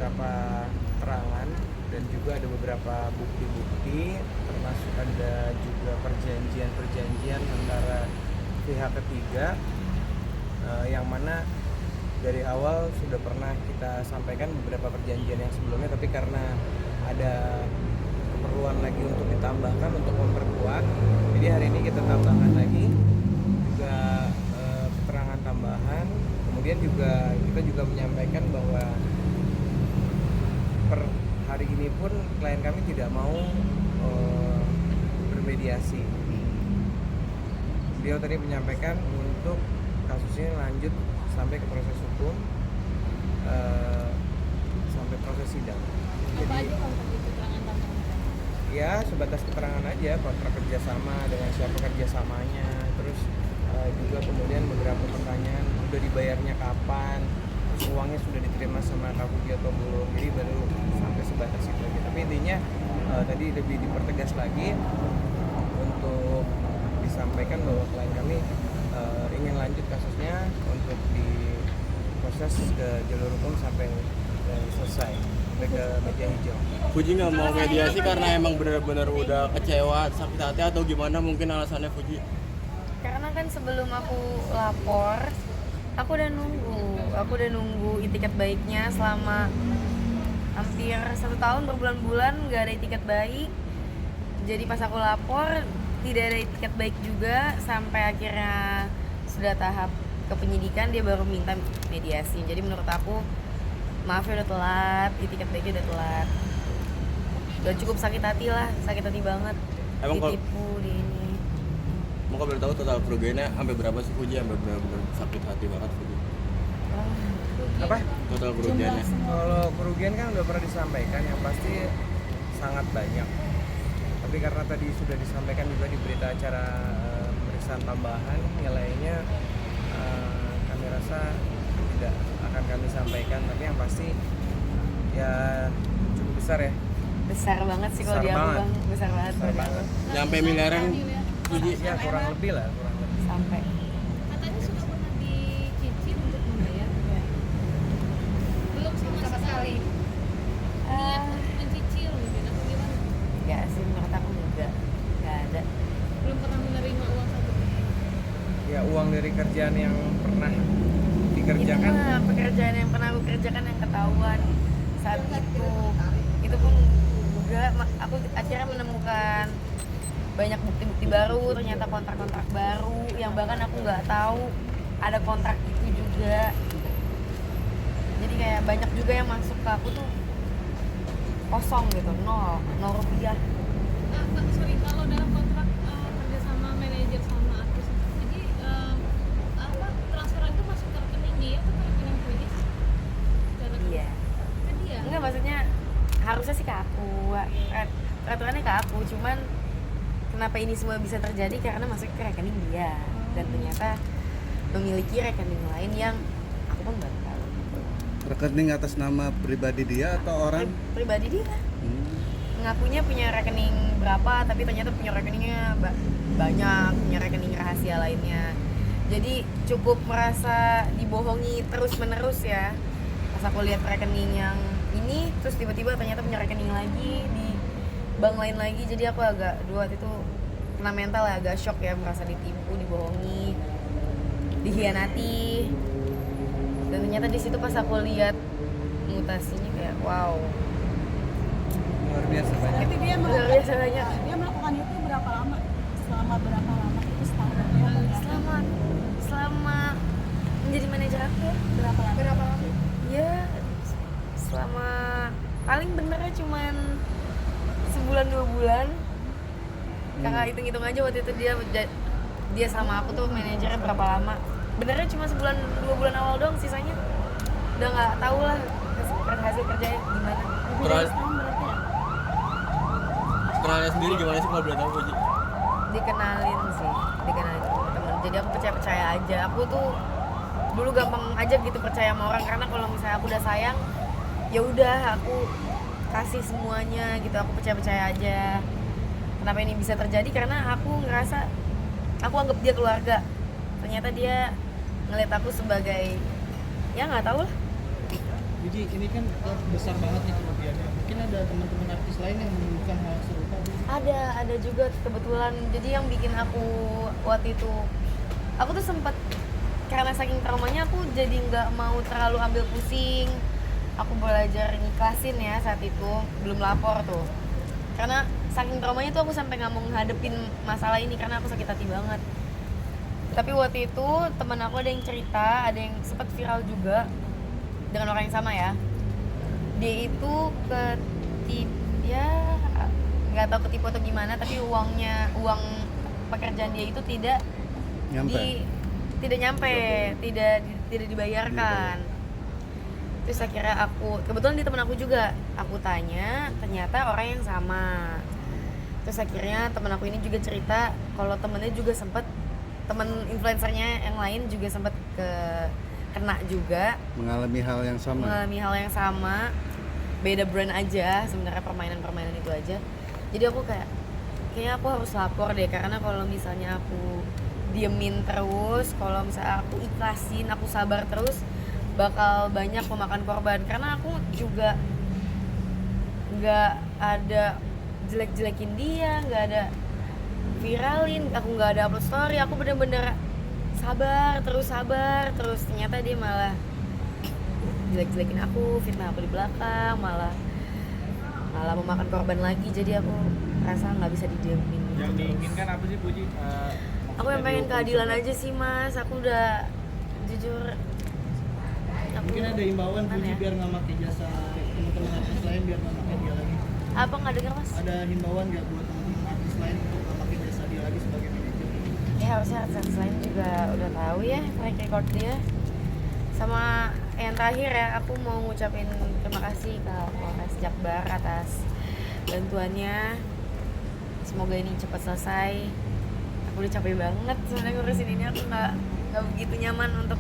beberapa keterangan dan juga ada beberapa bukti-bukti, termasuk ada juga perjanjian antara pihak ketiga yang mana dari awal sudah pernah kita sampaikan beberapa perjanjian yang sebelumnya, tapi karena ada keperluan lagi untuk ditambahkan untuk memperkuat, jadi hari ini kita tambahkan lagi juga keterangan tambahan. Kemudian juga kita juga menyampaikan bahwa per hari ini pun klien kami tidak mau bermediasi. Beliau tadi menyampaikan untuk kasusnya lanjut sampai ke proses hukum, sampai proses sidang. Apa aja kontrak itu keterangan tambahan? Ya sebatas keterangan aja, kontrak kerjasama, dengan siapa kerjasamanya, terus juga kemudian beberapa pertanyaan, udah dibayarnya kapan, terus uangnya sudah diterima sama Kak Puji atau belum. Jadi baru sampai sebatas itu aja. Tapi intinya tadi lebih dipertegas lagi untuk disampaikan bahwa klien kami ingin lanjut kasusnya untuk diproses ke jalur hukum sampai selesai, sampai ke meja hijau. Fuji nggak mau mediasi karena emang benar-benar udah kecewa, sakit hati atau gimana mungkin alasannya Fuji? Karena kan sebelum aku lapor, aku udah nunggu itikat baiknya selama hampir 1 tahun, berbulan-bulan nggak ada itikat baik. Jadi pas aku lapor tidak ada itikat baik juga, sampai akhirnya sudah tahap kepenyidikan dia baru minta mediasi. Jadi menurut aku maaf ya udah telat, itikat baiknya udah telat. Udah cukup sakit hati lah, sakit hati banget. Emang ditipu di ini. Mau boleh tahu total kerugiannya sampai berapa sih Fuji, sampai benar-benar sakit hati banget Fuji? Apa? Total kerugiannya? Kalau kerugian kan udah pernah disampaikan, yang pasti sangat banyak. Tapi karena tadi sudah disampaikan juga di berita acara pemeriksaan tambahan, nilainya kami rasa tidak akan kami sampaikan. Tapi yang pasti ya cukup besar ya. Besar banget sih kalau Besar dia banget. bang, besar banget. Besar banget. Nyampe miliaran Fuji? Ya kurang lebih lah, kurang lebih. Sampai. Katanya sudah pernah dicicil untuk membayar. Belum sama sekali. Niat untuk mencicil gitu, atau gimana? Enggak sih, menurut aku enggak ada. Belum pernah menerima uang satu. Ya uang dari kerjaan yang pernah Itu dikerjakan. mah pekerjaan yang pernah aku kerjakan yang ketahuan saat itu pun juga aku akhirnya menemukan banyak bukti-bukti baru, ternyata kontrak-kontrak baru yang bahkan aku nggak tahu ada kontrak itu juga. Jadi kayak banyak juga yang masuk ke aku tuh kosong gitu, nol rupiah. Sorry, kalau dalam kontrak kerja sama manajer sama artis, jadi transferan itu masuk ke rekening dia atau ke rekening Fuji? Iya. Ke dia? Enggak, maksudnya harusnya sih ke aku, peraturannya ke aku, cuman kenapa ini semua bisa terjadi karena masuk ke rekening dia dan ternyata memiliki rekening lain yang aku pun baru tahu. Rekening atas nama pribadi dia atau orang? Pribadi dia Hmm. ngakunya punya rekening berapa, tapi ternyata punya rekeningnya banyak, punya rekening rahasia lainnya. Jadi cukup merasa dibohongi terus-menerus ya. Pas aku lihat rekening yang ini, terus tiba-tiba ternyata punya rekening lagi di bank lain lagi. Jadi aku agak waktu itu kena mental ya, agak shock ya, merasa ditipu, dibohongi, dihianati. Dan ternyata di situ pas aku lihat mutasinya kayak wow, Luar biasa banyak. Tapi dia luar melakukan, biasa banyak. dia melakukan itu berapa lama? Selama berapa lama? Itu setahun atau berapa? Selama menjadi manajer aku ya, Berapa lama? Berapa lama? ya selama paling benernya cuman sebulan 2 bulan. Kakak hitung-hitung aja waktu itu dia sama aku tuh manajernya berapa lama. Benernya cuma sebulan 2 bulan awal doang, sisanya udah nggak tahu lah hasil kerjanya gimana. Lebih dari setahun berarti ya? Kenalnya sendiri gimana sih kalau boleh tahu Fuji? Dikenalin sama temen, jadi aku percaya aja. Aku tuh dulu gampang aja gitu percaya sama orang, karena kalau misalnya aku udah sayang ya udah aku kasih semuanya gitu, aku percaya aja. Kenapa ini bisa terjadi? Karena aku ngerasa aku anggap dia keluarga, ternyata dia ngeliat aku sebagai ya nggak tahu lah, Puji, ini kan besar banget nih kerugiannya. Mungkin ada teman-teman artis lain yang menemukan hal serupa. Bu? Ada juga kebetulan. Jadi yang bikin aku waktu itu, aku tuh sempat karena saking traumanya aku jadi nggak mau terlalu ambil pusing. Aku belajar ngikhlasin ya saat itu, belum lapor tuh. Karena saking traumanya tuh aku sampai nggak mau ngadepin masalah ini karena aku sakit hati banget. Tapi waktu itu teman aku ada yang cerita, ada yang sempat viral juga dengan orang yang sama ya. Dia itu ya nggak tahu ketipu atau gimana, tapi uang pekerjaan dia itu tidak dibayarkan. Terus akhirnya kebetulan di teman aku juga, aku tanya, ternyata orang yang sama. Terus akhirnya teman aku ini juga cerita kalau temennya juga temen influencernya yang lain juga sempat kena juga, mengalami hal yang sama. Beda brand aja sebenarnya, permainan itu aja. Jadi aku kayaknya aku harus lapor deh, karena kalau misalnya aku diemin terus, kalau misalnya aku ikhlasin, aku sabar terus, bakal banyak memakan korban. Karena aku juga nggak ada jelek-jelekin dia, nggak ada viralin, aku nggak ada upload story, aku bener-bener sabar terus. Ternyata dia malah jelek-jelekin aku, fitnah aku di belakang, malah memakan korban lagi. Jadi aku rasa nggak bisa didiemin. Yang diinginkan apa sih Puji? Aku yang pengen keadilan aja sih mas. Aku udah jujur. Mungkin ada himbauan Puji ya? biar nggak pakai jasa teman-teman artis lain, biar nggak pakai dia lagi. Apa nggak dengar mas? Ada himbauan nggak buat teman-teman artis lain untuk nggak pakai jasa dia lagi sebagai manajer? Ya harusnya artis lain juga udah tahu ya track record dia. Sama yang terakhir ya, aku mau ngucapin terima kasih ke Polres Jakbar atas bantuannya. Semoga ini cepat selesai. Aku udah capek banget sebenarnya ngurusin ini. Aku nggak begitu nyaman untuk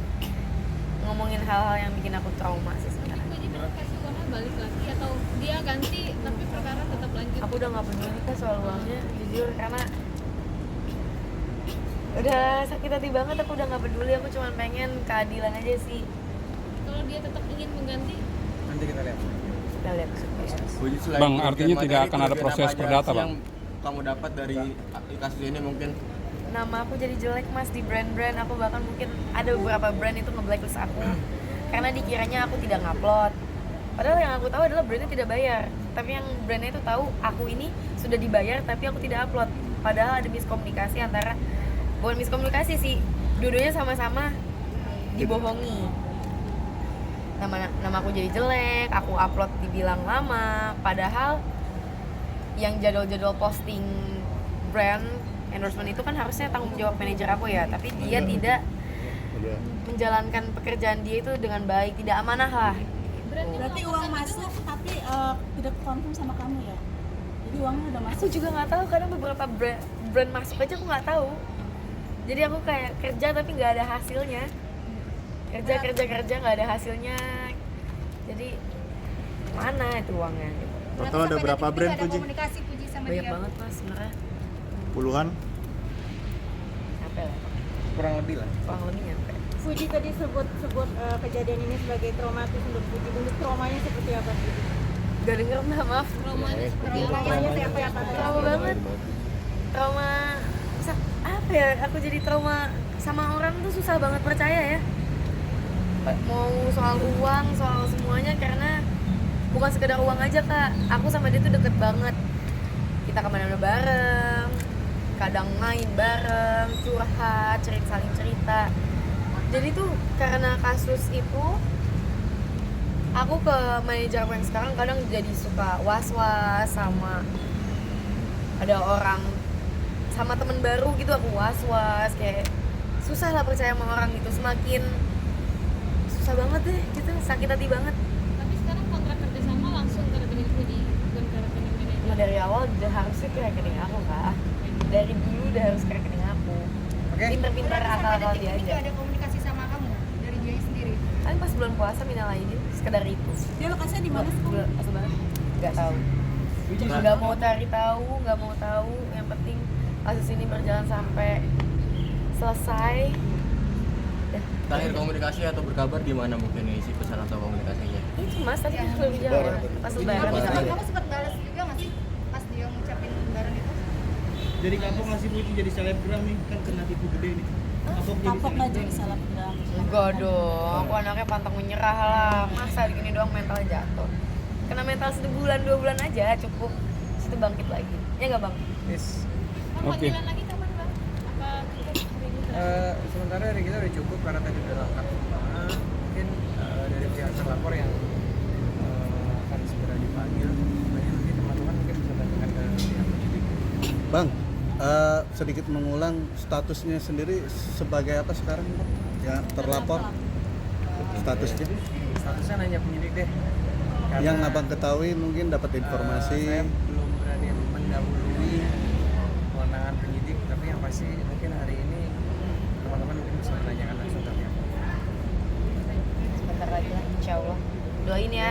ngomongin hal-hal yang bikin aku trauma sih sebenarnya. Jadi kasih uangnya balik lagi atau dia ganti tapi perkara tetap lanjut? Aku udah nggak peduli kan soal uangnya, jujur, karena udah sakit hati banget. Aku udah nggak peduli, aku cuma pengen keadilan aja sih. Kalau dia tetap ingin mengganti, Nanti kita lihat. Kita lihat. Puji, selain Bang, kerugian artinya tidak materi, akan ada kerugian proses apa aja perdata, sih Bang? yang kamu dapat dari kasus ini mungkin? Nama aku jadi jelek mas di brand-brand. Aku bahkan mungkin ada beberapa brand itu nge-blacklist aku karena dikiranya aku tidak ngupload. Padahal yang aku tahu adalah brandnya tidak bayar, tapi yang brandnya itu tahu aku ini sudah dibayar tapi aku tidak upload. Padahal ada miskomunikasi antara, bukan miskomunikasi sih, dua-duanya sama-sama dibohongi. Nama aku jadi jelek, aku upload dibilang lama, padahal yang jadwal-jadwal posting brand endorsement itu kan harusnya tanggung jawab manajer aku ya, tapi dia tidak menjalankan pekerjaan dia itu dengan baik, tidak amanah lah. Berarti uang masuk tapi tidak confirm sama kamu ya? Jadi uangnya udah masuk? Aku juga nggak tahu, kadang beberapa brand masuk aja aku nggak tahu. Jadi aku kayak kerja tapi nggak ada hasilnya, kerja nggak ada hasilnya. Jadi mana itu uangnya? Gitu. Total ada berapa brand Puji? Komunikasi Puji sama Banyak banget mas sebenarnya. Puluhan? Nyampe lah, Kurang lebih lah. kurang lebih nyampe. Puji tadi sebut kejadian ini sebagai traumatis untuk Puji. Bentuk traumanya seperti apa Puji? Gak denger mbak, maaf. traumanya seperti apa? Traumanya siapa yang Trauma banget. Trauma apa ya? Aku jadi trauma sama orang tuh susah banget percaya ya. Mau soal uang, soal semuanya, karena bukan sekedar uang aja kak. Aku sama dia tuh deket banget. Kita kemana-mana bareng, kadang main bareng, curhat, saling cerita. Jadi tuh karena kasus itu, aku ke manajer aku yang sekarang kadang jadi suka was-was sama ada orang, sama temen baru gitu aku was-was, kayak susah lah percaya sama orang gitu, semakin susah banget deh gitu, sakit hati banget. Tapi sekarang kontrak kerjasama langsung ke rekening Puji, bukan ke rekening manajer. Nah dari awal udah harusnya ke rekening aku kak, dari dulu udah harus ke rekening aku. Oke. Pinter-pinter akal-akal dia aja. ada komunikasi sama kamu dari dia sendiri? Kan pas bulan puasa minal aidin, sekedar itu. Dia lokasinya di mana sekarang? Pas banget, nggak tahu. Nggak mau cari tahu, nggak mau tahu. Yang penting kasus ini berjalan sampai selesai. udah. Terakhir komunikasi atau berkabar gimana mungkin isi pesan atau komunikasinya? Itu mas tadi kan belum jawab pas lebaran Lebaran. itu. Kamu sempat balas juga nggak sih pas dia ngucapin lebaran itu? Jadi kapok nggak sih Puji jadi selebgram nih kan kena tipu gede nih. Kapok nggak jadi selebgram? Enggak dong, aku anaknya pantang menyerah lah. Masa gini doang mental jatuh. Kena mental 1 bulan 2 bulan aja cukup. Situ bangkit lagi. Ya nggak bang? Yes. Bang, panggilan lagi kapan bang? Apa kita hari ini? Sementara dari kita udah cukup karena tadi udah lengkap semua. Mungkin dari pihak terlapor yang akan segera dipanggil. Makanya nanti teman-teman mungkin bisa tanyakan ke pihak penyidik. Bang, sedikit mengulang statusnya sendiri sebagai apa sekarang Bang? Ya terlapor statusnya. Statusnya nanya penyidik deh. Karena, Yang abang ketahui mungkin dapat informasi. saya belum berani mendahului kewenangan penyidik, tapi yang pasti mungkin hari ini teman-teman mungkin bisa menanyakan langsung ke pihak. Sebentar lagi lah insya Allah. Doain ya.